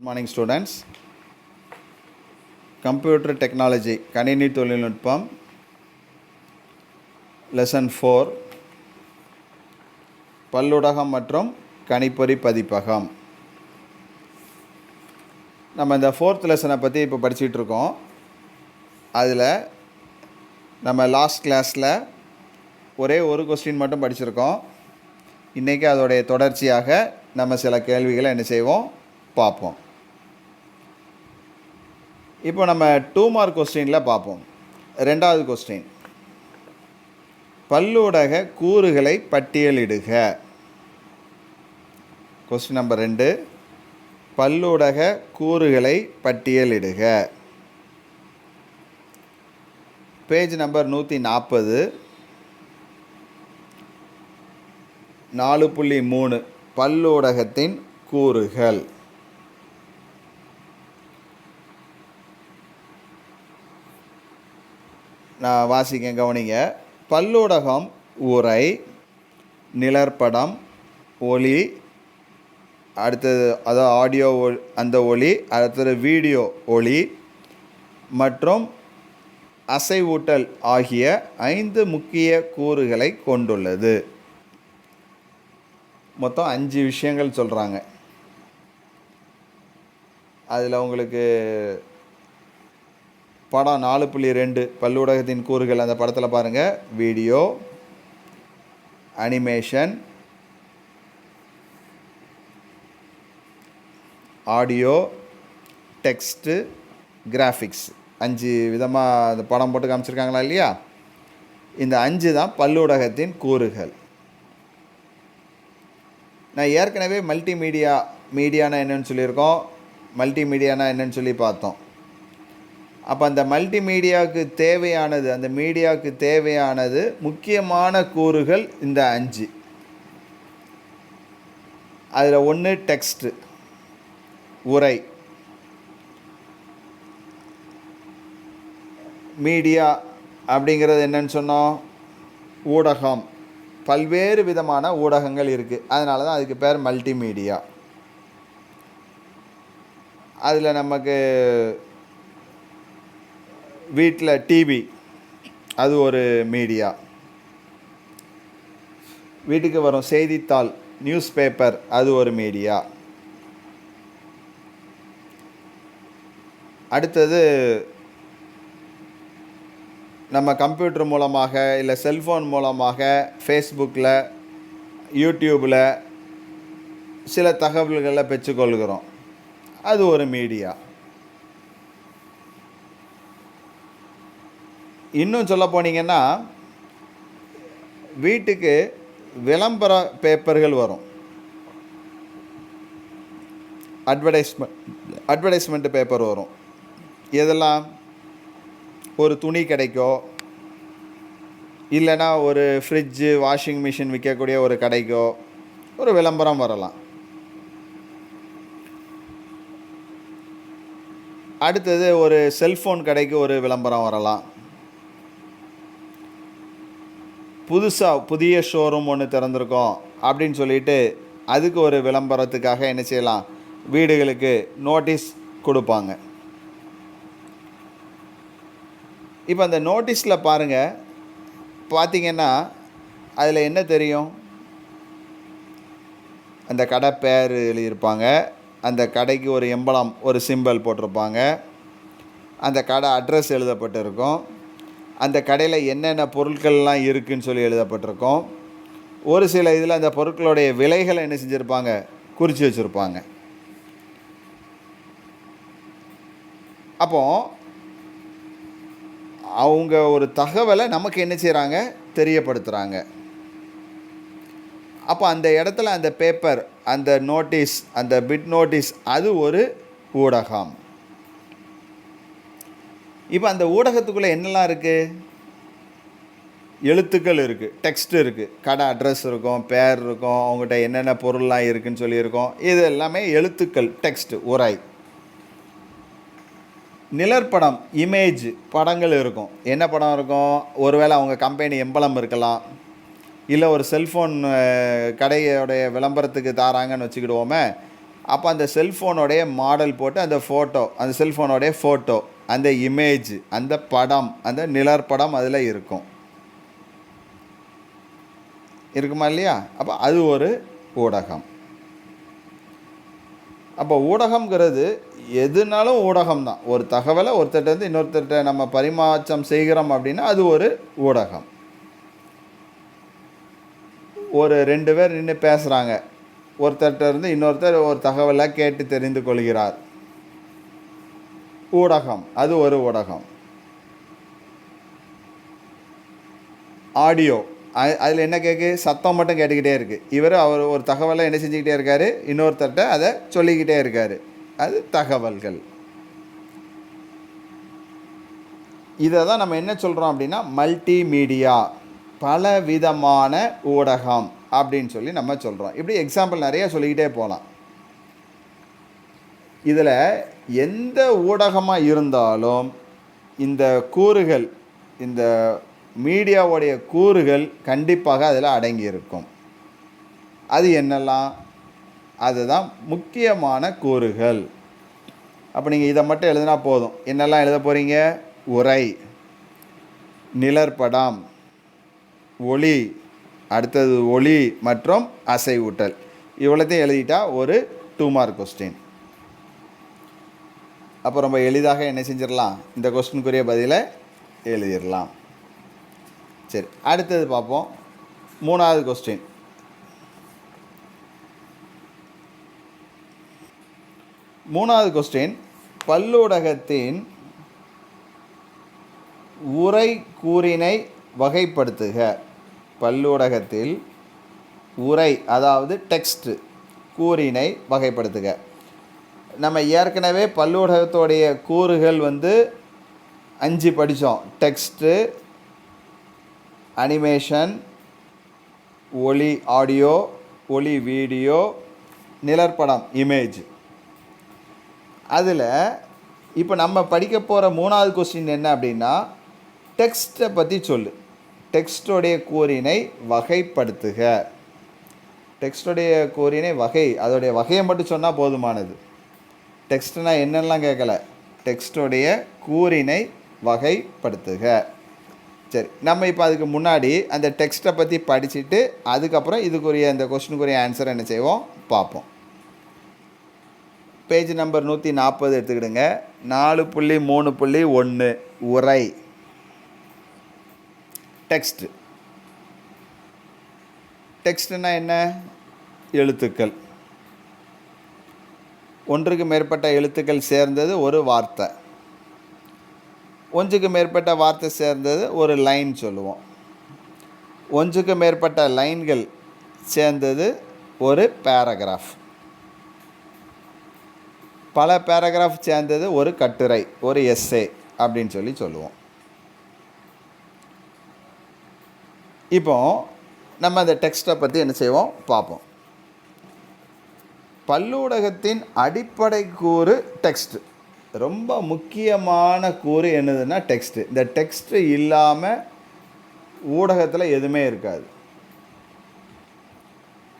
Good morning students. Computer technology கணினி தொழில்நுட்பம் lesson 4 பல்லுடகம் மற்றும் கணிப்பொறி பதிப்பகம். நம்ம இந்த 4th லெசனை பற்றி இப்போ படிச்சுட்டு இருக்கோம். அதில் நம்ம லாஸ்ட் கிளாஸில் ஒரே ஒரு கொஸ்டின் மட்டும் படிச்சிருக்கோம். இன்றைக்கி அதோடைய தொடர்ச்சியாக நம்ம சில கேள்விகளை என்ன செய்வோம் பார்ப்போம். இப்போ நம்ம 2 மார்க் கொஸ்டினில் பார்ப்போம். ரெண்டாவது கொஸ்டின், பல்லூடக கூறுகளை பட்டியலிடுக. கொஸ்டின் நம்பர் 2, பல்லூடக கூறுகளை பட்டியலிடுக. பேஜ் நம்பர் 140, 4.3 பல்லூடகத்தின் கூறுகள். நான் வாசிக்க கவனிங்க. பல்லூடகம் உரை, நிழற்படம், ஒளி, அடுத்தது அதாவது ஆடியோ அந்த ஒளி, அடுத்தது வீடியோ ஒளி மற்றும் அசைவூட்டல் ஆகிய 5 முக்கிய கூறுகளை கொண்டுள்ளது. மொத்தம் 5 விஷயங்கள் சொல்கிறாங்க. அதில் உங்களுக்கு படம் 4.2 பல்லூடகத்தின் கூறுகள், அந்த படத்தில் பாருங்கள். Video, animation, audio, text, graphics, 5 விதமாக அந்த படம் போட்டு காமிச்சிருக்காங்களா இல்லையா? இந்த 5 தான் பல்லூடகத்தின் கூறுகள். நான் ஏற்கனவே மீடியானா என்னென்னு சொல்லியிருக்கோம், மல்டிமீடியானா என்னென்னு சொல்லி பார்த்தோம். அப்போ அந்த மல்டிமீடியாவுக்கு தேவையானது, அந்த மீடியாவுக்கு தேவையானது முக்கியமான கூறுகள் இந்த 5. அதில் 1 டெக்ஸ்ட்டு, உரை. மீடியா அப்படிங்கிறது என்னன்னு சொன்னோம், ஊடகம். பல்வேறு விதமான ஊடகங்கள் இருக்குது, அதனால தான் அதுக்கு பேர் மல்டிமீடியா. அதில் நமக்கு வீட்டில் டிவி, அது ஒரு மீடியா. வீட்டுக்கு வரும் செய்தித்தாள், நியூஸ் பேப்பர், அது ஒரு மீடியா. அடுத்தது நம்ம கம்ப்யூட்டர் மூலமாக இல்லை செல்ஃபோன் மூலமாக ஃபேஸ்புக்கில், யூடியூப்பில் சில தகவல்களை பெற்றுக்கொள்கிறோம், அது ஒரு மீடியா. இன்னும் சொல்ல போனீங்கன்னா வீட்டுக்கு விளம்பர பேப்பர்கள் வரும், அட்வர்டைஸ்மெண்ட் பேப்பர் வரும். இதெல்லாம் ஒரு துணி கடைக்கோ இல்லைன்னா ஒரு ஃப்ரிட்ஜு, வாஷிங் மிஷின் விற்கக்கூடிய ஒரு கடைக்கோ ஒரு விளம்பரம் வரலாம். அடுத்தது ஒரு செல்ஃபோன் கடைக்கு ஒரு விளம்பரம் வரலாம். புதிய ஷோரூம் ஒன்று திறந்திருக்கோம் அப்படின்னு சொல்லிட்டு அதுக்கு ஒரு விளம்பரத்துக்காக என்ன செய்யலாம், வீடுகளுக்கு நோட்டீஸ் கொடுப்பாங்க. இப்போ அந்த நோட்டீஸில் பார்த்தீங்கன்னா அதில் என்ன தெரியும், அந்த கடை பேர் எழுதியிருப்பாங்க, அந்த கடைக்கு ஒரு எம்பளம், ஒரு சிம்பல் போட்டிருப்பாங்க, அந்த கடை அட்ரஸ் எழுதப்பட்டு இருக்கும், அந்த கடையில் என்னென்ன பொருட்கள்லாம் இருக்குதுன்னு சொல்லி எழுதப்பட்டிருக்கோம். ஒரு சில இதில் அந்த பொருட்களுடைய விலைகளை என்ன செஞ்சுருப்பாங்க, குறித்து வச்சுருப்பாங்க. அப்போது அவங்க ஒரு தகவலை நமக்கு என்ன செய்கிறாங்க, தெரியப்படுத்துகிறாங்க. அப்போ அந்த இடத்துல அந்த பேப்பர், அந்த நோட்டீஸ், அந்த பிட் நோட்டீஸ், அது ஒரு ஊடகம். இப்போ அந்த ஊடகத்துக்குள்ளே என்னெல்லாம் இருக்குது, எழுத்துக்கள் இருக்குது, டெக்ஸ்ட் இருக்குது, கடை அட்ரஸ் இருக்கும், பேர் இருக்கும், அவங்ககிட்ட என்னென்ன பொருள்லாம் இருக்குதுன்னு சொல்லியிருக்கோம். இது எல்லாமே எழுத்துக்கள், டெக்ஸ்ட், உரை. நிழற்படம், இமேஜ், படங்கள் இருக்கும். என்ன படம் இருக்கும், ஒருவேளை அவங்க கம்பெனி எம்பளம் இருக்கலாம், இல்லை ஒரு செல்ஃபோன் கடையோடைய விளம்பரத்துக்கு தாராங்கன்னு வச்சுக்கிடுவோமே, அப்போ அந்த செல்ஃபோனோடைய மாடல் போட்டு அந்த ஃபோட்டோ, அந்த செல்ஃபோனோடைய ஃபோட்டோ, அந்த இமேஜ், அந்த படம், அந்த நிழற்படம் அதில் இருக்கும். இருக்குமா இல்லையா? அப்போ அது ஒரு ஊடகம். அப்போ ஊடகம்ங்கிறது எதுனாலும் ஊடகம் தான். ஒரு தகவலை ஒருத்தர்கிட்ட இன்னொருத்தர்கிட்ட நம்ம பரிமாற்றம் செய்கிறோம் அப்படின்னா அது ஒரு ஊடகம். ஒரு 2 பேர் நின்று பேசுகிறாங்க. ஒருத்தர்கிட்ட இருந்து இன்னொருத்தர் ஒரு தகவலை கேட்டு தெரிந்து கொள்கிறார். ஊடகம், அது ஒரு ஊடகம். ஆடியோ, அதில் என்ன சத்தம் மட்டும் கேட்டுக்கிட்டே இருக்குது. அவர் ஒரு தகவலை என்ன செஞ்சுக்கிட்டே இருக்கார், இன்னொருத்தர்கிட்ட அதை சொல்லிக்கிட்டே இருக்கார். அது தகவல்கள். இதை தான் நம்ம என்ன சொல்கிறோம் அப்படின்னா மல்டிமீடியா, பலவிதமான ஊடகம் அப்படின்னு சொல்லி நம்ம சொல்கிறோம். இப்படி எக்ஸாம்பிள் நிறைய சொல்லிக்கிட்டே போகலாம். இதில் எந்த ஊடகமாக இருந்தாலும் இந்த கூறுகள், இந்த மீடியாவுடைய கூறுகள் கண்டிப்பாக அதில் அடங்கியிருக்கும். அது என்னெல்லாம்? அதுதான் முக்கியமான கூறுகள். அப்போ நீங்கள் இதை மட்டும் எழுதினா போதும். என்னெல்லாம் எழுத போகிறீங்க? உரை, நிழற்படம், ஒளி, அடுத்தது ஒளி மற்றும் அசைவூட்டல். இவ்வளோத்தையும் எழுதிட்டா ஒரு 2 மார்க் கொஸ்டின். அப்போ ரொம்ப எளிதாக என்ன செஞ்சிடலாம், இந்த கொஸ்டினுக்குரிய பதிலை எழுதிடலாம். சரி, அடுத்தது பார்ப்போம். 3வது கொஸ்டின். 3வது கொஸ்டின், பல்லூடகத்தின் உரை கூறினை வகைப்படுத்துக. பல்லூடகத்தில் உரை, அதாவது டெக்ஸ்ட் கூறினை வகைப்படுத்துக. நம்ம ஏற்கனவே பல்லூடகத்தோடைய கூறுகள் 5 படித்தோம். டெக்ஸ்ட்டு, அனிமேஷன், ஒளி ஆடியோ, ஒளி வீடியோ, நிழற்படம் இமேஜ். அதில் இப்போ நம்ம படிக்க போகிற 3வது கொஸ்டின் என்ன அப்படின்னா, டெக்ஸ்ட்டை பற்றி சொல்லு. டெக்ஸ்டோடைய கூறினை வகைப்படுத்துக. டெக்ஸ்டோடைய கூறினை வகை, அதோடைய வகையை மட்டும் சொன்னால் போதுமானது. டெக்ஸ்ட்னால் என்னெல்லாம் கேட்கல, டெக்ஸ்டோடைய கூறினை வகைப்படுத்துக. சரி, நம்ம இப்போ அதுக்கு முன்னாடி அந்த டெக்ஸ்ட்டை பற்றி படிச்சுட்டு அதுக்கப்புறம் இதுக்குரிய இந்த கொஸ்டினுக்குரிய ஆன்சர் என்ன செய்வோம் பார்ப்போம். Page number 140 எடுத்துக்கிடுங்க. 4.3.1 உரை. டெக்ஸ்ட்டு. டெக்ஸ்ட்னா என்ன? எழுத்துக்கள். ஒன்றுக்கு மேற்பட்ட எழுத்துக்கள் சேர்ந்தது ஒரு வார்த்தை. ஒன்றுக்கு மேற்பட்ட வார்த்தை சேர்ந்தது ஒரு லைன் சொல்லுவோம். ஒன்றுக்கு மேற்பட்ட லைன்கள் சேர்ந்தது ஒரு பேராகிராஃப். பல பேராகிராஃப் சேர்ந்தது ஒரு கட்டுரை, ஒரு எஸ்ஸே அப்படின்னு சொல்லுவோம். இப்போ நம்ம அந்த டெக்ஸ்ட்டை பற்றி என்ன செய்வோம் பார்ப்போம். பல்லூடகத்தின் அடிப்படை கூறு டெக்ஸ்ட். ரொம்ப முக்கியமான கூறு என்னதுன்னா டெக்ஸ்ட்டு. இந்த டெக்ஸ்ட்டு இல்லாமல் ஊடகத்தில் எதுவுமே இருக்காது.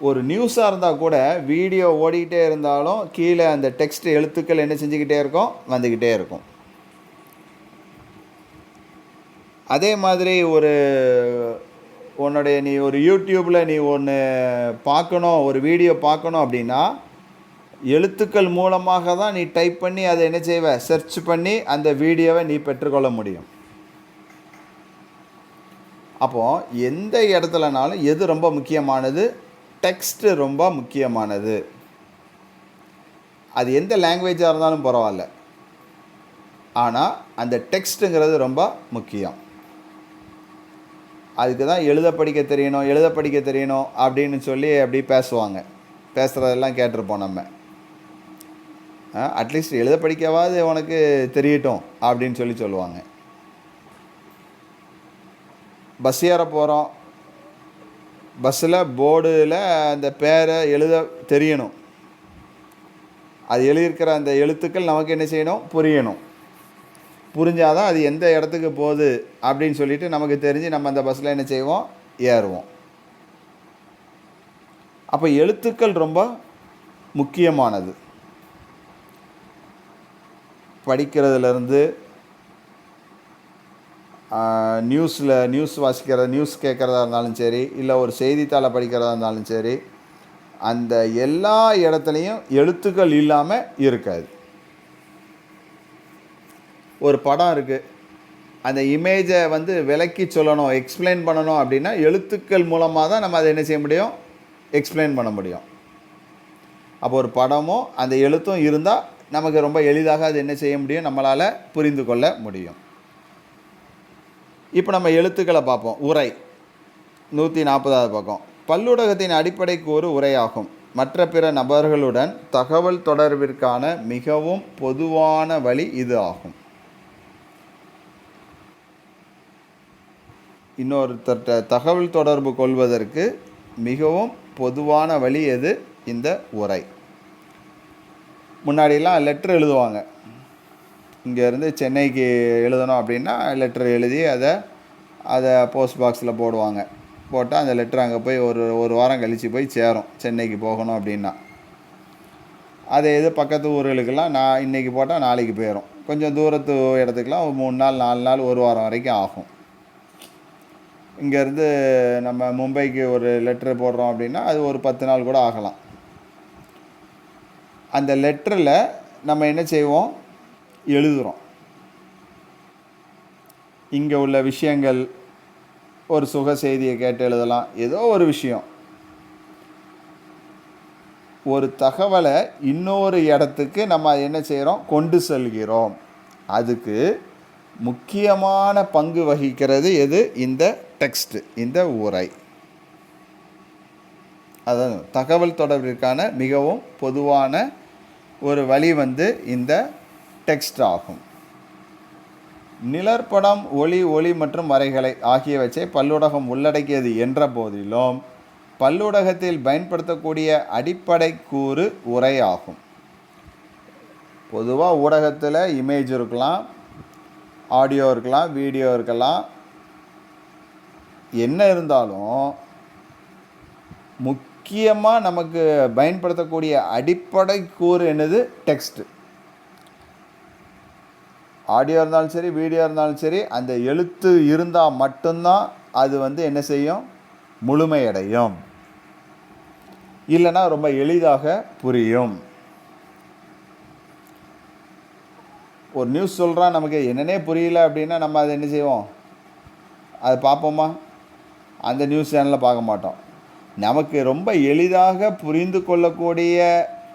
ஒரு நியூஸாக இருந்தால் கூட வீடியோ ஓடிக்கிட்டே இருந்தாலும் கீழே அந்த டெக்ஸ்ட் எழுத்துக்கள் என்ன செஞ்சுக்கிட்டே இருக்கும், வந்துக்கிட்டே இருக்கும். அதே மாதிரி நீ ஒரு யூடியூப்பில் நீ ஒன்று பார்க்கணும், ஒரு வீடியோ பார்க்கணும் அப்படின்னா எழுத்துக்கள் மூலமாக தான் நீ டைப் பண்ணி அதை என்ன செய்வ, சர்ச் பண்ணி அந்த வீடியோவை நீ பெற்றுக்கொள்ள முடியும். அப்போது எந்த இடத்துலனாலும் எது ரொம்ப முக்கியமானது? டெக்ஸ்ட்டு ரொம்ப முக்கியமானது. அது எந்த லாங்குவேஜாக இருந்தாலும் பரவாயில்ல, ஆனால் அந்த டெக்ஸ்ட்டுங்கிறது ரொம்ப முக்கியம். அதுக்கு தான் எழுத படிக்க தெரியணும் அப்படின்னு சொல்லி அப்படி பேசுவாங்க. பேசுகிறதெல்லாம் கேட்டிருப்போம் நம்ம. அட்லீஸ்ட் எழுத படிக்கவாது உனக்கு தெரியட்டும் அப்படின்னு சொல்லுவாங்க. பஸ் ஏற போகிறோம், பஸ்ஸில் போர்டில் அந்த பேரை எழுத தெரியணும். அது எழுதியிருக்கிற அந்த எழுத்துக்கள் நமக்கு என்ன செய்யணும், புரியணும். புரிஞ்சாதான் அது எந்த இடத்துக்கு போகுது அப்படின்னு சொல்லிட்டு நமக்கு தெரிஞ்சு நம்ம அந்த பஸ்ஸில் என்ன செய்வோம், ஏறுவோம். அப்போ எழுத்துக்கள் ரொம்ப முக்கியமானது. படிக்கிறதுலேருந்து நியூஸ் வாசிக்கிறது, நியூஸ் கேட்குறதா இருந்தாலும் சரி, இல்லை ஒரு செய்தித்தாளை படிக்கிறதா இருந்தாலும் சரி, அந்த எல்லா இடத்துலையும் எழுத்துக்கள் இல்லாமல் இருக்காது. ஒரு படம் இருக்குது, அந்த இமேஜை விளக்கி சொல்லணும், எக்ஸ்பிளைன் பண்ணணும் அப்படின்னா எழுத்துக்கள் மூலமாக தான் நம்ம அதை என்ன செய்ய முடியும், எக்ஸ்பிளைன் பண்ண முடியும். அப்போ ஒரு படமும் அந்த எழுத்தும் இருந்தால் நமக்கு ரொம்ப எளிதாக அது என்ன செய்ய முடியும், நம்மளால் புரிந்து கொள்ள முடியும். இப்போ நம்ம எழுத்துக்களை பார்ப்போம். உரை 140வது பக்கம். பல்லூடகத்தின் அடிப்படை கூறு உரையாகும். மற்ற பிற நபர்களுடன் தகவல் தொடர்பிற்கான மிகவும் பொதுவான வழி இது ஆகும். இன்னொருத்தர்கிட்ட தகவல் தொடர்பு கொள்வதற்கு மிகவும் பொதுவான வழி எது? இந்த உரை. முன்னாடிலாம் லெட்ரு எழுதுவாங்க. இங்கேருந்து சென்னைக்கு எழுதணும் அப்படின்னா லெட்ரு எழுதி அதை போஸ்ட் பாக்ஸில் போடுவாங்க. போட்டால் அந்த லெட்ரு அங்கே போய் ஒரு வாரம் கழித்து போய் சேரும், சென்னைக்கு போகணும் அப்படின்னா. அதே இது பக்கத்து ஊர்களுக்கெல்லாம் இன்றைக்கி போட்டால் நாளைக்கு போயிடும். கொஞ்சம் தூரத்து இடத்துக்கெலாம் 3 நாள் 4 நாள் 1 வாரம் வரைக்கும் ஆகும். இங்கேருந்து நம்ம மும்பைக்கு ஒரு லெட்ரு போடுறோம் அப்படின்னா அது ஒரு 10 நாள் கூட ஆகலாம். அந்த லெட்டரில் நம்ம என்ன செய்வோம், எழுதுகிறோம். இங்கே உள்ள விஷயங்கள், ஒரு சுக செய்தியை கேட்டு எழுதலாம், ஏதோ ஒரு விஷயம். ஒரு தகவலை இன்னொரு இடத்துக்கு நம்ம என்ன செய்கிறோம், கொண்டு செல்கிறோம். அதுக்கு முக்கியமான பங்கு வகிக்கிறது எது? இந்த டெக்ஸ்ட்டு, இந்த உரை. அதாவது தகவல் தொடர்பிற்கான மிகவும் பொதுவான ஒரு வழி இந்த டெக்ஸ்ட் ஆகும். நிழற்படம், ஒளி மற்றும் வரைகலை ஆகியவற்றை பல்லூடகம் உள்ளடக்கியது என்ற போதிலும் பல்லூடகத்தில் பயன்படுத்தக்கூடிய அடிப்படை கூறு உரை ஆகும். பொதுவாக ஊடகத்தில் இமேஜ் இருக்கலாம், ஆடியோ இருக்கலாம், வீடியோ இருக்கலாம், என்ன இருந்தாலும் முக்கியமாக நமக்கு பயன்படுத்தக்கூடிய அடிப்படை கூறு என்னது? டெக்ஸ்ட்டு. ஆடியோ இருந்தாலும் சரி, வீடியோ இருந்தாலும் சரி, அந்த எழுத்து இருந்தால் மட்டும்தான் அது என்ன செய்யும், முழுமையடையும். இல்லைன்னா ரொம்ப எளிதாக புரியும். ஒரு நியூஸ் சொல்கிறான், நமக்கு என்னன்னே புரியல அப்படின்னா நம்ம அதை என்ன செய்வோம், அதை பார்ப்போமா? அந்த நியூஸ் சேனலில் பார்க்க மாட்டோம். நமக்கு ரொம்ப எளிதாக புரிந்து கொள்ளக்கூடிய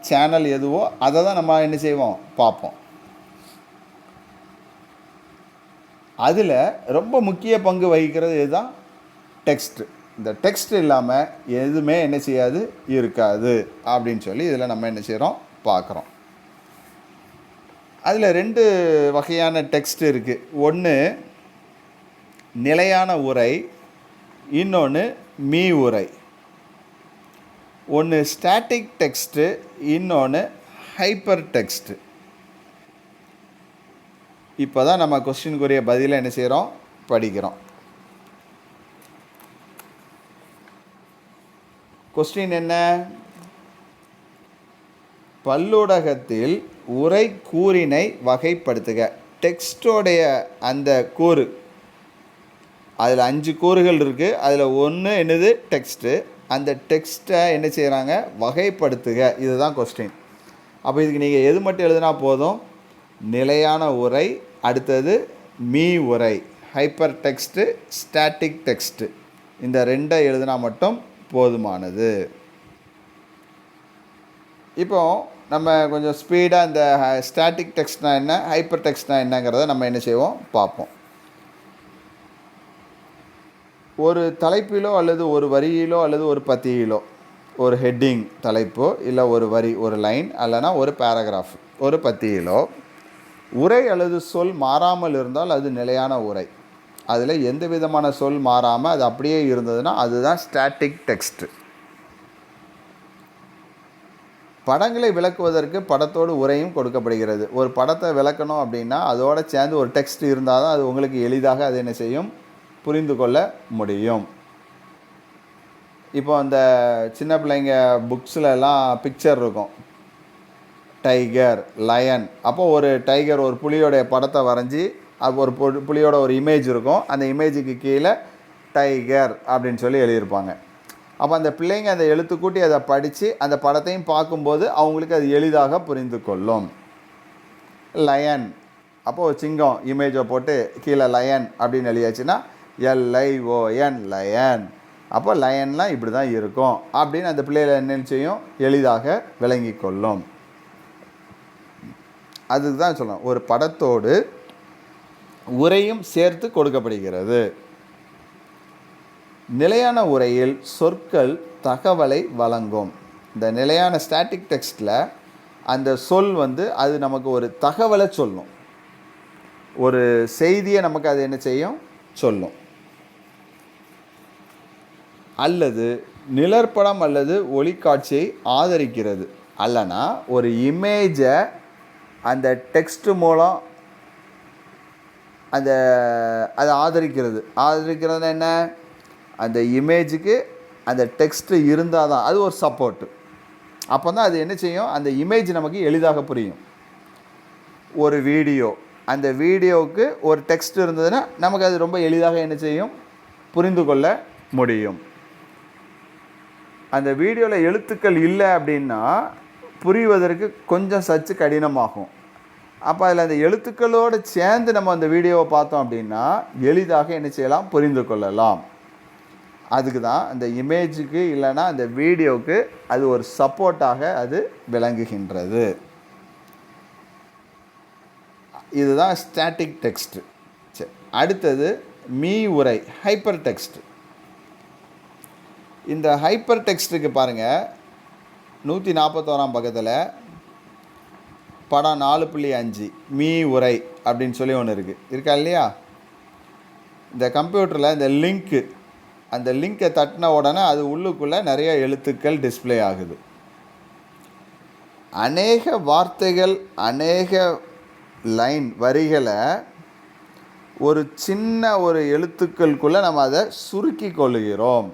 சேனல் எதுவோ அதை தான் நம்ம என்ன செய்வோம், பார்ப்போம். அதில் ரொம்ப முக்கிய பங்கு வகிக்கிறது இதுதான் டெக்ஸ்ட்டு. இந்த டெக்ஸ்ட் இல்லாமல் எதுவுமே என்ன செய்யாது, இருக்காது அப்படின்னு சொல்லி இதில் நம்ம என்ன செய்கிறோம், பார்க்குறோம். அதில் 2 வகையான டெக்ஸ்ட் இருக்குது. ஒன்று நிலையான உரை, இன்னொன்று மீ உரை. ஒன்று ஸ்டாட்டிக் டெக்ஸ்ட்டு, இன்னொன்று ஹைப்பர் டெக்ஸ்ட்டு. இப்போ தான் நம்ம கொஸ்டினுக்குரிய பதிலை என்ன செய்கிறோம், படிக்கிறோம். கொஸ்டின் என்ன? பல்லூடகத்தில் உரை கூறினை வகைப்படுத்துக. டெக்ஸ்டோடைய அந்த கூறு, அதில் 5 கூறுகள் இருக்குது. அதில் ஒன்று என்னது? டெக்ஸ்ட்டு. அந்த டெக்ஸ்ட்டை என்ன செய்கிறாங்க, வகைப்படுத்துக. இதுதான் கொஸ்டின். அப்போ இதுக்கு நீங்கள் எது மட்டும் எழுதுனா போதும், நிலையான உரை, அடுத்தது மீ உரை, ஹைப்பர் டெக்ஸ்ட்டு, ஸ்டாட்டிக் டெக்ஸ்ட்டு, இந்த 2 எழுதுனா மட்டும் போதுமானது. இப்போ நம்ம கொஞ்சம் ஸ்பீடாக இந்த ஸ்டாட்டிக் டெக்ஸ்ட்னா என்ன, ஹைப்பர் டெக்ஸ்ட்னா என்னங்கிறத நம்ம என்ன செய்வோம், பார்ப்போம். ஒரு தலைப்பிலோ அல்லது ஒரு வரியிலோ அல்லது ஒரு பத்தியிலோ ஒரு ஹெட்டிங் தலைப்போ இல்லை ஒரு வரி, ஒரு லைன், அல்லனா ஒரு பேராகிராஃப், ஒரு பத்தியிலோ உரை அல்லது சொல் மாறாமல் இருந்தால் அது நிலையான உரை. அதில் எந்த விதமான சொல் மாறாமல் அது அப்படியே இருந்ததுன்னா அதுதான் ஸ்டாட்டிக் டெக்ஸ்ட்டு. படங்களை விளக்குவதற்கு படத்தோடு உரையும் கொடுக்கப்படுகிறது. ஒரு படத்தை விளக்கணும் அப்படின்னா அதோடு சேர்ந்து ஒரு டெக்ஸ்ட் இருந்தால் தான் அது உங்களுக்கு எளிதாக அது என்ன செய்யும், புரிந்து கொள்ள முடியும். இப்போ அந்த சின்ன பிள்ளைங்க புக்ஸ்லலாம் பிக்சர் இருக்கும். Tiger, lion. அப்போ ஒரு டைகர், ஒரு புலியோடைய படத்தை வரைஞ்சி அது ஒரு புலியோட ஒரு இமேஜ் இருக்கும். அந்த இமேஜுக்கு கீழே டைகர் அப்படின்னு சொல்லி எழுதியிருப்பாங்க. அப்போ அந்த பிள்ளைங்க அந்த எழுத்துக்கூட்டி அதை படித்து அந்த படத்தையும் பார்க்கும்போது அவங்களுக்கு அது எளிதாக புரிந்து கொள்ளும். லயன், அப்போது சிங்கம் இமேஜை போட்டு கீழே லயன் அப்படின்னு எழுதியாச்சுன்னா LION லயன். அப்போ லயன்லாம் இப்படி தான் இருக்கும் அப்படின்னு அந்த பிள்ளைகளை என்ன செய்யும், எளிதாக விளங்கி கொள்ளும். அதுக்கு தான் சொல்லணும், ஒரு படத்தோடு உரையும் சேர்த்து கொடுக்கப்படுகிறது. நிலையான உரையில் சொற்கள் தகவலை வழங்கும். இந்த நிலையான ஸ்டாட்டிக் டெக்ஸ்ட்டில் அந்த சொல் அது நமக்கு ஒரு தகவலை சொல்லும், ஒரு செய்தியை நமக்கு அது என்ன செய்யும், சொல்லும். அல்லது நிழற்படம் அல்லது ஒளிக்காட்சியை ஆதரிக்கிறது. அல்லனா ஒரு இமேஜை அந்த டெக்ஸ்ட் மூலம் அதை ஆதரிக்கிறதுனா என்ன, அந்த இமேஜுக்கு அந்த டெக்ஸ்ட்டு இருந்தால் தான் அது ஒரு சப்போர்ட்டு. அப்போ தான் அது என்ன செய்யும், அந்த இமேஜ் நமக்கு எளிதாக புரியும். ஒரு வீடியோ, அந்த வீடியோவுக்கு ஒரு டெக்ஸ்ட் இருந்ததுன்னா நமக்கு அது ரொம்ப எளிதாக என்ன செய்யும், புரிந்து கொள்ள முடியும். அந்த வீடியோவில் எழுத்துக்கள் இல்லை அப்படின்னா புரிவதற்கு கொஞ்சம் சற்று கடினமாகும். அப்போ அதில் அந்த எழுத்துக்களோடு சேர்ந்து நம்ம அந்த வீடியோவை பார்த்தோம் அப்படின்னா எளிதாக என்ன செய்யலாம், புரிந்து கொள்ளலாம். அதுக்கு தான் அந்த இமேஜுக்கு இல்லைன்னா அந்த வீடியோவுக்கு அது ஒரு சப்போர்ட்டாக அது விளங்குகின்றது. இதுதான் ஸ்டாட்டிக் டெக்ஸ்ட்டு. சரி, அடுத்தது மீ உரை, ஹைப்பர் டெக்ஸ்ட். இந்த ஹைப்பர் டெக்ஸ்ட்டுக்கு பாருங்கள், 141ஆம் பக்கத்தில் படம் 4.5 மீ உரை அப்படின்னு சொல்லி ஒன்று இருக்கா இல்லையா? இந்த கம்ப்யூட்டரில் இந்த லிங்க்கு, அந்த லிங்கை தட்டின உடனே அது உள்ளுக்குள்ளே நிறைய எழுத்துக்கள் டிஸ்பிளே ஆகுது. அநேக வார்த்தைகள், அநேக லைன் வரிகளை ஒரு சின்ன ஒரு எழுத்துக்களுக்குள்ளே நம்ம அதை சுருக்கி கொள்ளுகிறோம்.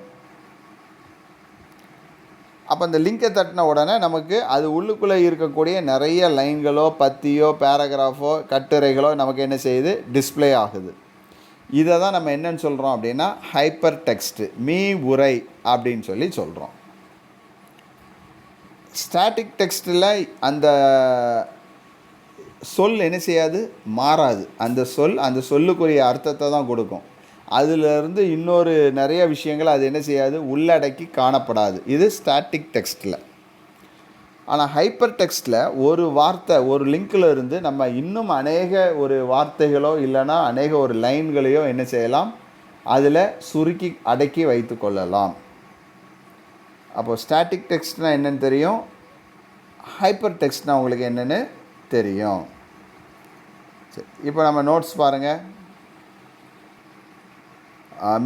அப்போ அந்த லிங்கை தட்டின உடனே நமக்கு அது உள்ளுக்குள்ளே இருக்கக்கூடிய நிறைய லைன்களோ பத்தியோ பேராகிராஃபோ கட்டுரைகளோ நமக்கு என்ன செய்யுது, டிஸ்பிளே ஆகுது. இதை தான் நம்ம என்னன்னு சொல்கிறோம் அப்படின்னா ஹைப்பர் டெக்ஸ்ட்டு, மீ உரை அப்படின்னு சொல்லி சொல்கிறோம். ஸ்டாட்டிக் டெக்ஸ்ட்டில் அந்த சொல் என்ன செய்யாது, மாறாது. அந்த சொல்லுக்குரிய அர்த்தத்தை தான் கொடுக்கும். அதிலிருந்து இன்னொரு நிறைய விஷயங்கள் அது என்ன செய்யாது, உள்ளடக்கி காணப்படாது. இது ஸ்டாட்டிக் டெக்ஸ்ட்டில். ஆனால் ஹைப்பர் டெக்ஸ்ட்டில் ஒரு வார்த்தை, ஒரு லிங்கில் இருந்து நம்ம இன்னும் அநேக ஒரு வார்த்தைகளோ இல்லைன்னா அநேக ஒரு லைன்களையோ என்ன செய்யலாம், அதில் சுருக்கி அடக்கி வைத்து கொள்ளலாம். அப்போது ஸ்டாட்டிக் டெக்ஸ்ட்னால் என்னென்னு தெரியும், ஹைப்பர் டெக்ஸ்ட்னால் உங்களுக்கு என்னென்னு தெரியும். சரி, இப்போ நம்ம நோட்ஸ் பாருங்கள்.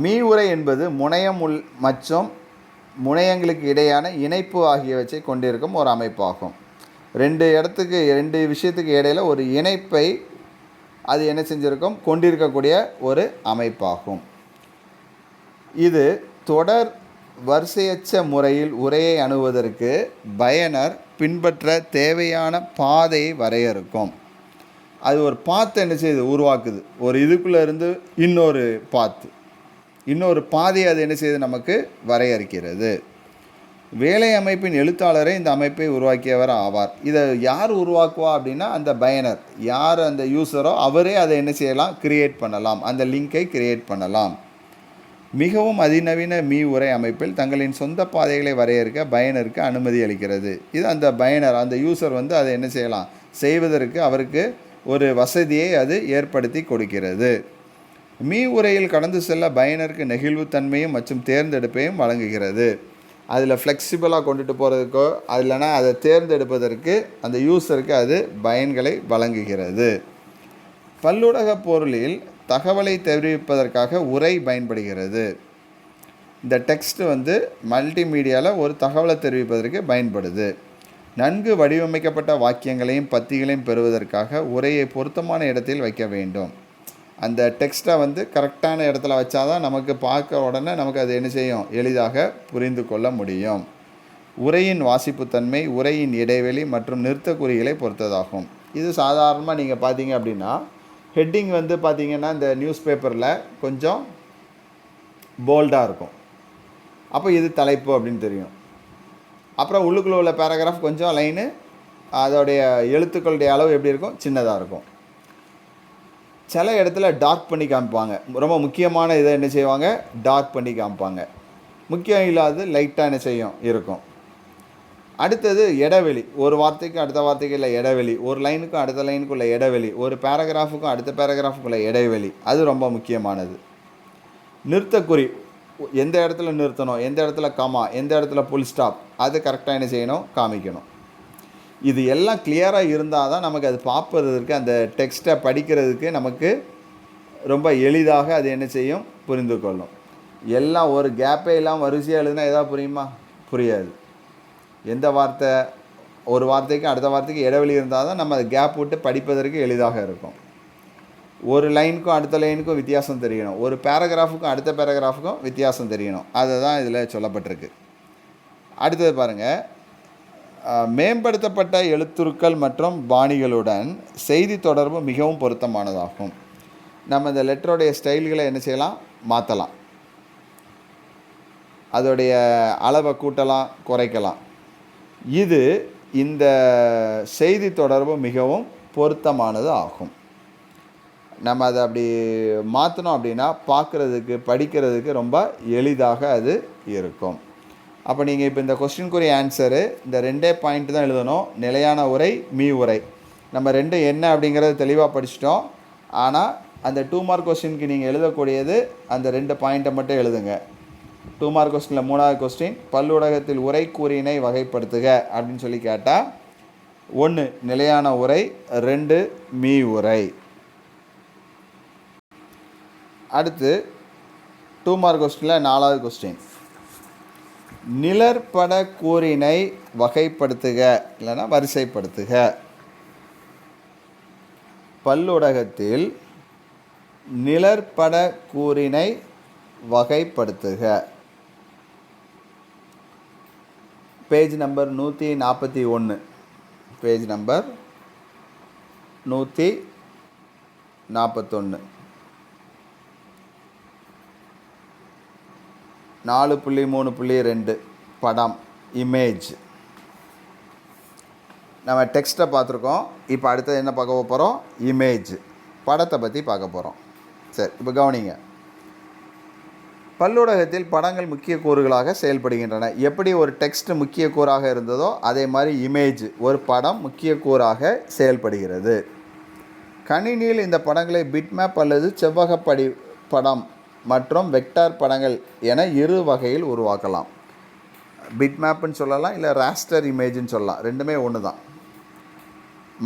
மீ உரை என்பது முனையம் மற்றும் முனையங்களுக்கு இடையான இணைப்பு ஆகியவற்றை கொண்டிருக்கும் ஒரு அமைப்பாகும். ரெண்டு விஷயத்துக்கு இடையில் ஒரு இணைப்பை அது என்ன செஞ்சுருக்கும், கொண்டிருக்கக்கூடிய ஒரு அமைப்பாகும். இது தொடர் வரிசையற்ற முறையில் உரையை அணுகுவதற்கு பயனர் பின்பற்ற தேவையான பாதையை வரையறுக்கும். அது ஒரு பாத்தை என்ன செய்யுது, உருவாக்குது. ஒரு இதுக்குள்ளே இருந்து இன்னொரு பாதையை அது என்ன செய்யுது, நமக்கு வரையறுக்கிறது. வேலை அமைப்பின் எழுத்தாளரே இந்த அமைப்பை உருவாக்கியவர் ஆவார். இதை யார் உருவாக்குவா அப்படின்னா அந்த பயனர், யார் அந்த யூஸரோ அவரே அதை என்ன செய்யலாம், கிரியேட் பண்ணலாம், அந்த லிங்கை கிரியேட் பண்ணலாம். மிகவும் அதிநவீன மீ உரை அமைப்பில் தங்களின் சொந்த பாதைகளை வரையறுக்க பயனருக்கு அனுமதி அளிக்கிறது. இது அந்த பயனர், அந்த யூசர் அதை என்ன செய்யலாம், செய்வதற்கு அவருக்கு ஒரு வசதியை அது ஏற்படுத்தி கொடுக்கிறது. மீ உரையில் கடந்து செல்ல பயனருக்கு நெகிழ்வுத்தன்மையும் மற்றும் தேர்ந்தெடுப்பையும் வழங்குகிறது. அதில் ஃப்ளெக்சிபிளாக கொண்டுட்டு போகிறதுக்கோ அது இல்லைனா அதை தேர்ந்தெடுப்பதற்கு அந்த யூஸருக்கு அது பயன்களை வழங்குகிறது. பல்லுலக பொருளில் தகவலை தெரிவிப்பதற்காக உரை பயன்படுகிறது. இந்த டெக்ஸ்ட் மல்டிமீடியாவில் ஒரு தகவலை தெரிவிப்பதற்கு பயன்படுது. நன்கு வடிவமைக்கப்பட்ட வாக்கியங்களையும் பத்திகளையும் பெறுவதற்காக உரையை பொருத்தமான இடத்தில் வைக்க வேண்டும். அந்த டெக்ஸ்ட்டை கரெக்டான இடத்துல வச்சாதான் நமக்கு பார்க்க உடனே நமக்கு அது என்ன செய்யும், எளிதாக புரிந்து கொள்ள முடியும். உரையின் வாசிப்புத்தன்மை, உரையின் இடைவெளி மற்றும் நிறுத்தக்குறிகளை பொறுத்ததாகும். இது சாதாரணமாக நீங்கள் பார்த்தீங்க அப்படின்னா ஹெட்டிங் வந்து பார்த்தீங்கன்னா இந்த நியூஸ் பேப்பரில் கொஞ்சம் போல்டாக இருக்கும். அப்போ இது தலைப்பு அப்படின்னு தெரியும். அப்புறம் உள்ளுக்குள்ளே உள்ள பேராகிராஃப் கொஞ்சம் லைனு அதோடைய எழுத்துக்களுடைய அளவு எப்படி இருக்கும், சின்னதாக இருக்கும். சில இடத்துல டார்க் பண்ணி காமிப்பாங்க. ரொம்ப முக்கியமான இதை என்ன செய்வாங்க, டார்க் பண்ணி காமிப்பாங்க. முக்கியம் இல்லாது லைட்டாக என்ன செய்யும் இருக்கும். அடுத்தது இடைவெளி. ஒரு வார்த்தைக்கு அடுத்த வார்த்தைக்கு இல்லை இடைவெளி, ஒரு லைனுக்கும் அடுத்த லைனுக்குள்ள இடைவெளி, ஒரு பேராகிராஃபுக்கும் அடுத்த பேராகிராஃபுக்குள்ள இடைவெளி, அது ரொம்ப முக்கியமானது. நிறுத்தக்குறி, எந்த இடத்துல நிறுத்தணும், எந்த இடத்துல கமா, எந்த இடத்துல புல் ஸ்டாப், அது கரெக்டாக என்ன செய்யணும், காமிக்கணும். இது எல்லாம் கிளியராக இருந்தால் தான் நமக்கு அது பார்ப்பதற்கு, அந்த டெக்ஸ்ட்டை படிக்கிறதுக்கு நமக்கு ரொம்ப எளிதாக அது என்ன செய்யும், புரிந்து கொள்ளும். எல்லாம் ஒரு கேப்பே இல்லாமல் வரிசையாக எழுதுனா எதாவது புரியுமா, புரியாது. எந்த வார்த்தை, ஒரு வார்த்தைக்கு அடுத்த வார்த்தைக்கு இடைவெளி இருந்தால் தான் நம்ம அதை கேப் விட்டு படிப்பதற்கு எளிதாக இருக்கும். ஒரு லைனுக்கும் அடுத்த லைனுக்கும் வித்தியாசம் தெரியணும், ஒரு பேராகிராஃபுக்கும் அடுத்த பேராகிராஃபுக்கும் வித்தியாசம் தெரியணும். அதை தான் இதில் சொல்லப்பட்டிருக்கு. அடுத்தது பாருங்கள், மேம்படுத்தப்பட்ட எழுத்துருக்கள் மற்றும் பாணிகளுடன் செய்தி தொடர்பு மிகவும் பொருத்தமானதாகும். நம்ம இந்த லெட்டருடைய ஸ்டைல்களை என்ன செய்யலாம், மாற்றலாம். அதோடைய அளவை கூட்டலாம், குறைக்கலாம். இது இந்த செய்தி தொடர்பு மிகவும் பொருத்தமானது ஆகும். நம்ம அதை அப்படி மாற்றினோம் அப்படின்னா பார்க்குறதுக்கு, படிக்கிறதுக்கு ரொம்ப எளிதாக அது இருக்கும். அப்போ நீங்கள் இப்போ இந்த கொஸ்டினுக்குரிய ஆன்சரு இந்த 2 பாயிண்ட் தான் எழுதணும். நிலையான உரை, மீ உரை. நம்ம 2 என்ன அப்படிங்கிறத தெளிவாக படிச்சிட்டோம். ஆனால் அந்த 2 மார்க் கொஸ்டினுக்கு நீங்கள் எழுதக்கூடியது அந்த 2 பாயிண்ட்டை மட்டும் எழுதுங்க. 2 மார்க் கொஸ்டினில் 3வது கொஸ்டின், பல்லூடகத்தில் உரை கூறினை வகைப்படுத்துக அப்படின்னு சொல்லி கேட்டால் 1 நிலையான உரை, 2 மீ உரை. அடுத்து 2 மார்க் கொஸ்டினில் 4வது கொஸ்டின், நிழற்பட கூறினை வகைப்படுத்துக இல்லைன்னா வரிசைப்படுத்துக. பல்லூடகத்தில் நிழற்பட கூறினை வகைப்படுத்துக. பேஜ் நம்பர் 141, பேஜ் நம்பர் 141, 4.3.2 படம், இமேஜ். நம்ம டெக்ஸ்ட்டை பார்த்துருக்கோம். இப்போ அடுத்தது என்ன பார்க்க போகிறோம், இமேஜ், படத்தை பற்றி பார்க்க போகிறோம். சரி, இப்போ கவனிங்க. பல்லூடகத்தில் படங்கள் முக்கிய கூறுகளாக செயல்படுகின்றன. எப்படி ஒரு டெக்ஸ்ட் முக்கிய கூறாக இருந்ததோ அதே மாதிரி இமேஜ், ஒரு படம் முக்கிய கூறாக செயல்படுகிறது. கணினியில் இந்த படங்களை பிட்மேப் அல்லது செவ்வகப்படி படம் மற்றும் வெக்டார் படங்கள் என 2 வகையில் உருவாக்கலாம். பிட்மேப்புன்னு சொல்லலாம், இல்லை ராஸ்டர் இமேஜ்னு சொல்லலாம், ரெண்டுமே ஒன்று தான்.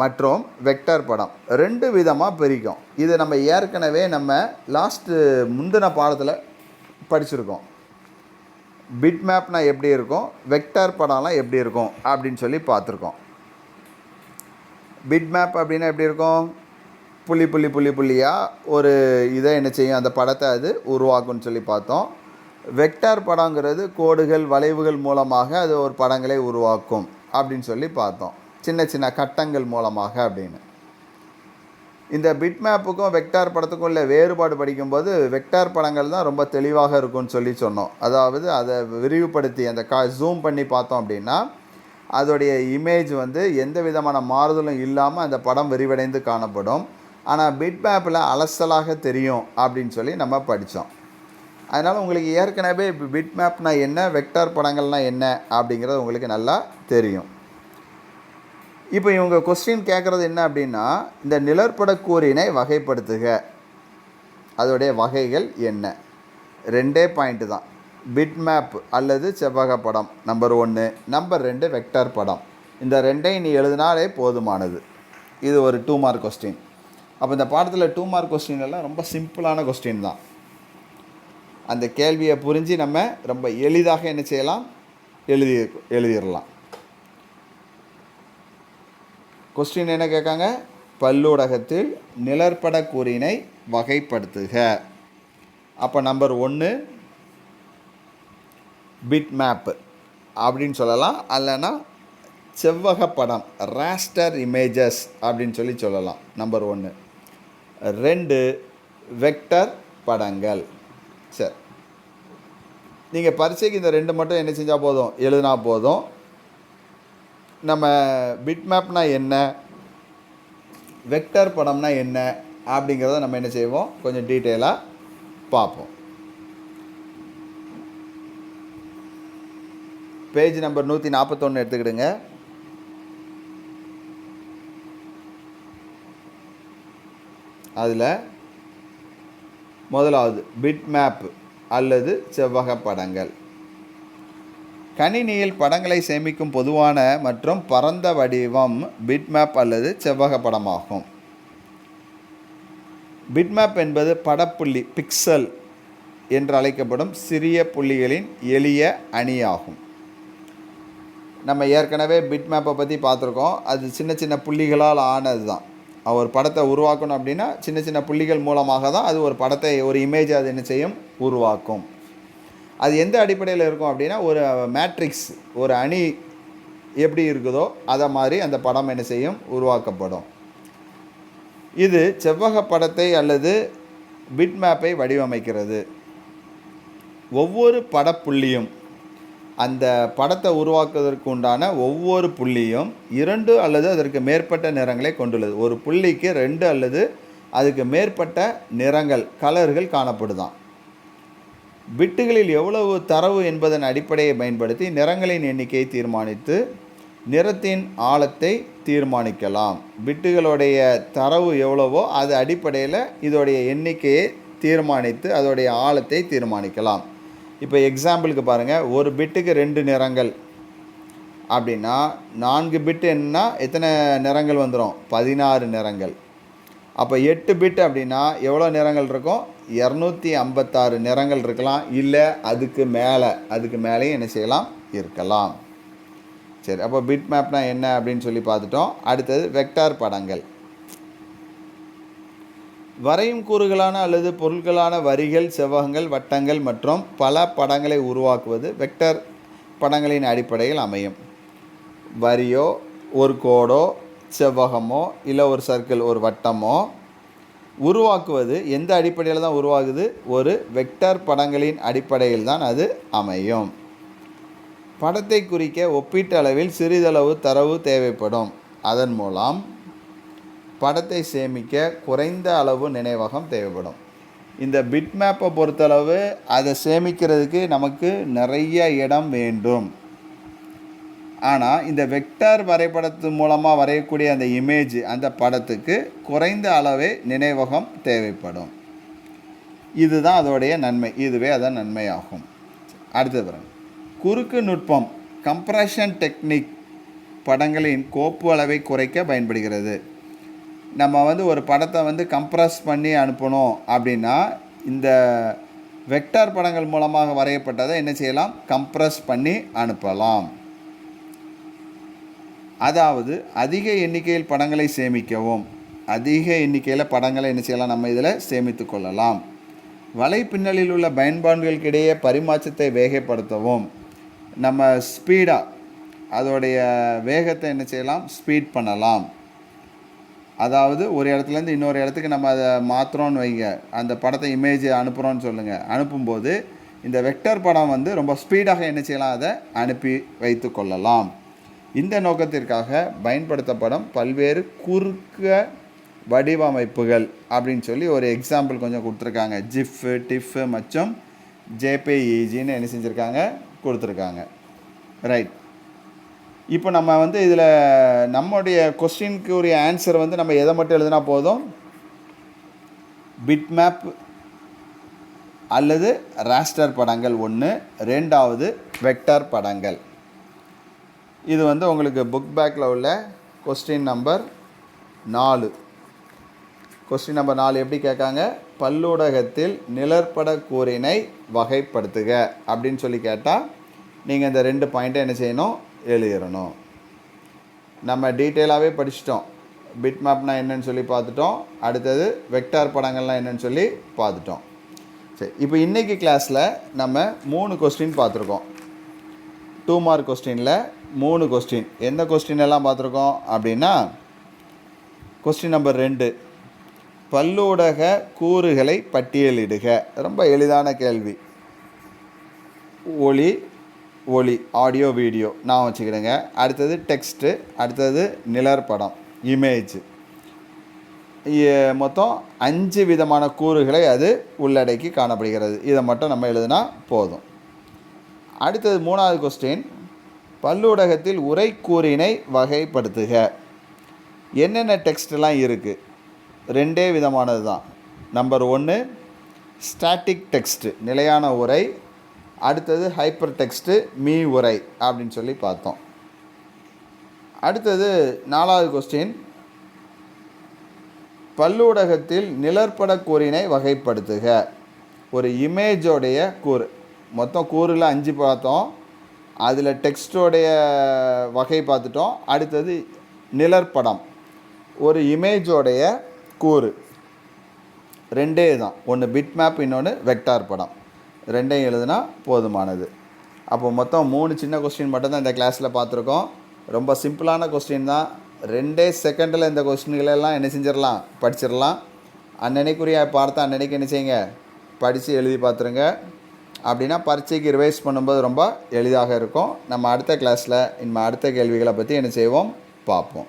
மற்றும் வெக்டார் படம் 2 விதமாக பிரிக்கும். இது நம்ம ஏற்கனவே முந்தின பாடத்தில் படிச்சிருக்கோம். பிட்மேப்னா எப்படி இருக்கும், வெக்டார் படம்லாம் எப்படி இருக்கும் அப்படின்னு சொல்லி பார்த்துருக்கோம். பிட்மேப் அப்படின்னா எப்படி இருக்கும், புள்ளி புள்ளி புள்ளி புள்ளியாக ஒரு இதை என்ன செய்யும், அந்த படத்தை அது உருவாக்கும்னு சொல்லி பார்த்தோம். வெக்டார் படங்கிறது கோடுகள் வளைவுகள் மூலமாக அது ஒரு படங்களை உருவாக்கும் அப்படின்னு சொல்லி பார்த்தோம், சின்ன சின்ன கட்டங்கள் மூலமாக அப்படின்னு. இந்த பிட்மேப்புக்கும் வெக்டார் படத்துக்கும் உள்ள வேறுபாடு படிக்கும்போது வெக்டார் படங்கள் தான் ரொம்ப தெளிவாக இருக்கும்னு சொல்லி சொன்னோம். அதாவது அதை விரிவுபடுத்தி அந்த ஜூம் பண்ணி பார்த்தோம் அப்படின்னா அதோடைய இமேஜ் வந்து எந்த விதமான மாறுதலும் இல்லாமல் அந்த படம் விரிவடைந்து காணப்படும். ஆனால் பிட்மேப்பில் அலசலாக தெரியும் அப்படின்னு சொல்லி நம்ம படித்தோம். அதனால் உங்களுக்கு ஏற்கனவே இப்போ பிட்மேப்னா என்ன, வெக்டார் படங்கள்னால் என்ன அப்படிங்கிறது உங்களுக்கு நல்லா தெரியும். இப்போ இவங்க கொஸ்டின் கேட்குறது என்ன அப்படின்னா, இந்த நிழற்பட கூறினை வகைப்படுத்துக, அதோடைய வகைகள் என்ன. 2 பாயிண்ட்டு தான், பிட்மேப் அல்லது செவ்வக படம் நம்பர் 1, நம்பர் 2 வெக்டார் படம். இந்த 2ஐயும் நீ எழுதினாலே போதுமானது. இது ஒரு 2 மார்க் கொஸ்டின். அப்போ இந்த பாடத்தில் 2 மார்க் கொஸ்டின் எல்லாம் ரொம்ப சிம்பிளான கொஸ்டின் தான். அந்த கேள்வியை புரிஞ்சு நம்ம ரொம்ப எளிதாக என்ன செய்யலாம், எழுதிடலாம். கொஸ்டின் என்ன கேட்காங்க, பல்லூடகத்தில் நிழற்பட கூறினை வகைப்படுத்துக. அப்போ நம்பர் 1 பிட்மேப்பு, அப்படின்னு சொல்லலாம். அல்லனா செவ்வக படம் ராஸ்டர் இமேஜஸ் அப்படின்னு சொல்லலாம். நம்பர் 1. 2 வெக்டர் படங்கள். சரி, நீங்கள் பரீட்சைக்கு இந்த 2 மட்டும் என்ன செஞ்சால் போதும், எழுதினா போதும். நம்ம பிட் மேப்னா என்ன, வெக்டர் படம்னா என்ன அப்படிங்கிறத நம்ம என்ன செய்வோம், கொஞ்சம் டீட்டெயிலாக பார்ப்போம். Page number 141 எடுத்துக்கிடுங்க. அதில் முதலாவது பிட் மேப் அல்லது செவ்வக படங்கள். கணினியில் படங்களை சேமிக்கும் பொதுவான மற்றும் பரந்த வடிவம் பிட்மேப் அல்லது செவ்வக படமாகும். பிட்மேப் என்பது படப்புள்ளி பிக்சல் என்று அழைக்கப்படும் சிறிய புள்ளிகளின் எளிய அணியாகும். நம்ம ஏற்கனவே பிட்மேப்பை பற்றி பார்த்துருக்கோம். அது சின்ன சின்ன புள்ளிகளால் ஆனது தான். ஒரு படத்தை உருவாக்கணும் அப்படின்னா சின்ன சின்ன புள்ளிகள் மூலமாக தான் அது ஒரு படத்தை, ஒரு இமேஜ் அது என்ன செய்யும், உருவாக்கும். அது எந்த அடிப்படையில் இருக்கும் அப்படின்னா, ஒரு மேட்ரிக்ஸ், ஒரு அணி எப்படி இருக்குதோ அதை மாதிரி அந்த படம் என்ன செய்யும், உருவாக்கப்படும். இது செவ்வக படத்தை அல்லது பிட் மேப்பை வடிவமைக்கிறது. ஒவ்வொரு படப்புள்ளியும், அந்த படத்தை உருவாக்குவதற்கு உண்டான ஒவ்வொரு புள்ளியும் 2 அல்லது அதற்கு மேற்பட்ட நிறங்களை கொண்டுள்ளது. ஒரு புள்ளிக்கு 2 அல்லது அதுக்கு மேற்பட்ட நிறங்கள், கலர்கள் காணப்படுதான். பிட்டுகளில் எவ்வளவு தரவு என்பதன் அடிப்படையை பயன்படுத்தி நிறங்களின் எண்ணிக்கையை தீர்மானித்து நிறத்தின் ஆழத்தை தீர்மானிக்கலாம். பிட்டுகளுடைய தரவு எவ்வளவோ அது அடிப்படையில் இதோடைய எண்ணிக்கையை தீர்மானித்து அதோடைய ஆழத்தை தீர்மானிக்கலாம். இப்போ எக்ஸாம்பிளுக்கு பாருங்கள், ஒரு பிட்டுக்கு 2 நிறங்கள் அப்படின்னா 4 பிட்டு என்னன்னா எத்தனை நிறங்கள் வந்துடும், 16 நிறங்கள். அப்போ 8 பிட் அப்படின்னா எவ்வளோ நிறங்கள் இருக்கும், 256 நிறங்கள் இருக்கலாம். இல்லை அதுக்கு மேலேயும் என்ன செய்யலாம், இருக்கலாம். சரி, அப்போ பிட் மேப்னா என்ன அப்படின்னு சொல்லி பார்த்துட்டோம். அடுத்தது வெக்டார் படங்கள். வரையும் கூறுகளான அல்லது பொருட்களான வரிகள், செவ்வகங்கள், வட்டங்கள் மற்றும் பல படங்களை உருவாக்குவது வெக்டர் படங்களின் அடிப்படையில் அமையும். வரியோ, ஒரு கோடோ, செவ்வகமோ, இல்லை ஒரு சர்க்கிள், ஒரு வட்டமோ உருவாக்குவது எந்த அடிப்படையில் தான் உருவாகுது, ஒரு வெக்டர் படங்களின் அடிப்படையில் தான் அது அமையும். படத்தை குறிக்க ஒப்பீட்டளவில் சிறிதளவு தரவு தேவைப்படும். அதன் மூலம் படத்தை சேமிக்க குறைந்த அளவு நினைவகம் தேவைப்படும். இந்த பிட் மேப்பை பொறுத்தளவு அதை சேமிக்கிறதுக்கு நமக்கு நிறைய இடம் வேண்டும். ஆனால் இந்த வெக்டார் வரைபடத்து மூலமாக வரையக்கூடிய அந்த இமேஜ், அந்த படத்துக்கு குறைந்த அளவே நினைவகம் தேவைப்படும். இதுதான் அதோடைய நன்மை, இதுவே அதன் நன்மையாகும். அடுத்தது பாருங்கள், குறுக்கு நுட்பம் கம்ப்ரஷன் டெக்னிக் படங்களின் கோப்பு அளவை குறைக்க பயன்படுகிறது. நம்ம ஒரு படத்தை கம்ப்ரஸ் பண்ணி அனுப்பணும் அப்படின்னா இந்த வெக்டார் படங்கள் மூலமாக வரையப்பட்டதை என்ன செய்யலாம், கம்ப்ரஸ் பண்ணி அனுப்பலாம். அதாவது அதிக எண்ணிக்கையில் படங்களை சேமிக்கவும், அதிக எண்ணிக்கையில் படங்களை என்ன செய்யலாம், நம்ம இதில் சேமித்து கொள்ளலாம். வலைப்பின்னலில் உள்ள பயன்பாடுகளுக்கிடையே பரிமாற்றத்தை வேகப்படுத்தவும், நம்ம ஸ்பீடாக அதோடைய வேகத்தை என்ன செய்யலாம், ஸ்பீட் பண்ணலாம். அதாவது ஒரு இடத்துலேருந்து இன்னொரு இடத்துக்கு நம்ம அதை மாற்றுறோன்னு வைங்க, அந்த படத்தை இமேஜ் அனுப்புகிறோன்னு சொல்லுங்கள். அனுப்பும்போது இந்த வெக்டர் படம் ரொம்ப ஸ்பீடாக என்ன செய்யலாம், அதை அனுப்பி வைத்து கொள்ளலாம். இந்த நோக்கத்திற்காக பயன்படுத்தப்படும் பல்வேறு குறுக்க வடிவமைப்புகள் அப்படின்னு சொல்லி ஒரு எக்ஸாம்பிள் கொஞ்சம் கொடுத்துருக்காங்க. ஜிஃப், டிஃப் மற்றும் ஜேபிஇஜின்னு என்ன செஞ்சுருக்காங்க, கொடுத்துருக்காங்க. ரைட், இப்போ நம்ம இதில் நம்முடைய கொஸ்டினுக்கு உரிய ஆன்சர் நம்ம எதை மட்டும் எழுதினா போதும், பிட் மேப் அல்லது ராஸ்டர் படங்கள் 1, 2வது வெக்டார் படங்கள். இது உங்களுக்கு புக் பேக்கில் உள்ள கொஸ்டின் நம்பர் 4. கொஸ்டின் நம்பர் 4 எப்படி கேட்காங்க, பல்லூடகத்தில் நிழற்பட கூறினை வகைப்படுத்துக அப்படின்னு சொல்லி கேட்டால் நீங்கள் இந்த 2 பாயிண்ட்டை என்ன செய்யணும், எழுதிடணும். நம்ம டீட்டெயிலாகவே படிச்சிட்டோம். பிட் மேப்னால் என்னன்னு சொல்லி பார்த்துட்டோம். அடுத்தது வெக்டார் படங்கள்லாம் என்னன்னு சொல்லி பார்த்துட்டோம். சரி, இப்போ இன்றைக்கி கிளாஸில் நம்ம 3 கொஸ்டின் பார்த்துருக்கோம். 2 மார்க் கொஸ்டினில் 3 கொஸ்டின். எந்த கொஸ்டின் எல்லாம் பார்த்துருக்கோம் அப்படின்னா, கொஸ்டின் நம்பர் 2, பல்லூடக கூறுகளை பட்டியலிடுக. ரொம்ப எளிதான கேள்வி. ஒளி ஆடியோ வீடியோ நான் வச்சுக்கிடுங்க. அடுத்தது டெக்ஸ்ட்டு, அடுத்தது நிழற்படம் இமேஜ். மொத்தம் 5 விதமான கூறுகளை அது உள்ளடக்கி காணப்படுகிறது. இதை மட்டும் நம்ம எழுதினா போதும். அடுத்தது 3வது கொஸ்டின், பல்லூடகத்தில் உரை கூறினை வகைப்படுத்துக. என்னென்ன டெக்ஸ்ட்லாம் இருக்குது? 2 விதமானது தான். நம்பர் 1 ஸ்டாட்டிக் டெக்ஸ்ட்டு, நிலையான உரை. அடுத்தது ஹைப்பர் டெக்ஸ்ட்டு, மீ உரை அப்படின்னு சொல்லி பார்த்தோம். அடுத்தது 4வது கொஸ்டின், பல்லூடகத்தில் நிழற்பட கூறினை வகைப்படுத்துக. ஒரு இமேஜோடைய கூறு, மொத்தம் கூறில் 5 பார்த்தோம். அதில் டெக்ஸ்டோடைய வகை பார்த்துட்டோம். அடுத்தது நிழற்படம், ஒரு இமேஜோடைய கூறு. 2 தான், ஒன்று பிட் மேப், இன்னொன்று வெக்டார் படம். 2 எழுதுனா போதுமானது. அப்போ மொத்தம் 3 சின்ன கொஸ்டின் மட்டும்தான் இந்த கிளாஸில் பார்த்துருக்கோம். ரொம்ப சிம்பிளான கொஸ்டின் தான். 2 செகண்டில் இந்த கொஸ்டின்களெல்லாம் என்ன செஞ்சிடலாம், படிச்சிடலாம். அன்னன்னைக்குரிய பார்த்து அன்னன்னைக்கு என்ன செய்யுங்க, படித்து எழுதி பார்த்துருங்க. அப்படின்னா பரீட்சைக்கு ரிவைஸ் பண்ணும்போது ரொம்ப எளிதாக இருக்கும். நம்ம அடுத்த கிளாஸில் இனிமேல் அடுத்த கேள்விகளை பற்றி என்ன செய்வோம் பார்ப்போம்.